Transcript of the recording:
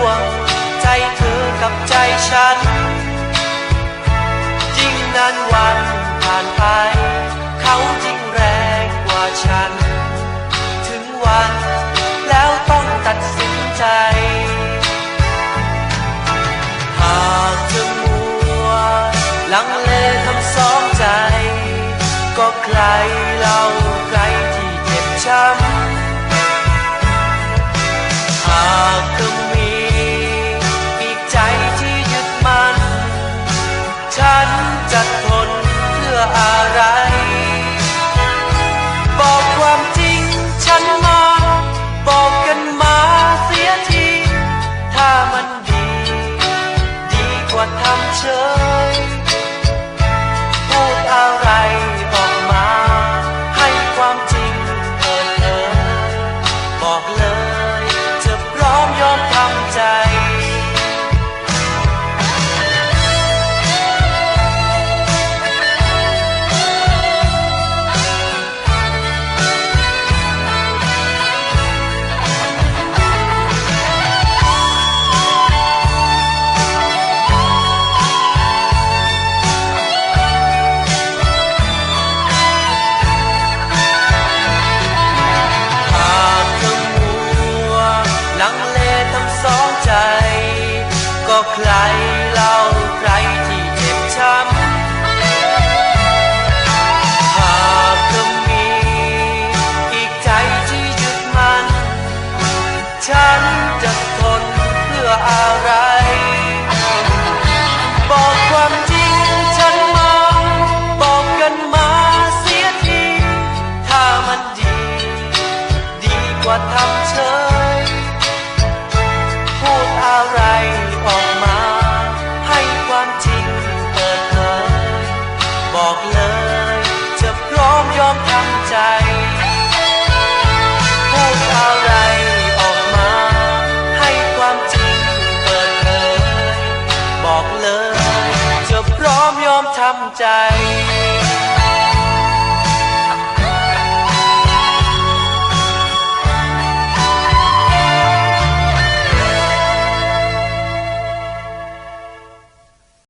วงใจเธอกับใจฉันยิ่งนานวันผ่านไปเขายิ่งแรงกว่าฉันถึงวันแล้วต้องตัดสินใจหากเธอมัวลังเลทำสองใจก็ใครเล่าใครที่เจ็บช้ำหากเธอมีอีกใจที่ยึดมั่นฉันจะทนเพื่ออะไรบอกความจริงฉันมาบอกกันมาเสียทีถ้ามันดีกว่าทำเฉยพูดอะไรออกมาให้ความจริงเปิดเผยบอกเลยจะพร้อมยอมทำใจก็ใครเล่าใครที่เจ็บช้ำหากเธอมีอีกใจที่ยึดมั่นฉันจะทนเพื่ออะไรบอกความจริงฉันมาบอกกันมาเสียทีถ้ามันดีกว่าทำเฉยพูดอะไรออกมาให้ความจริงเปิดเผยบอกเลยจะพร้อมยอมทำใจพูดอะไรออกมาให้ความจริงเปิดเผยบอกเลยจะพร้อมยอมทำใจ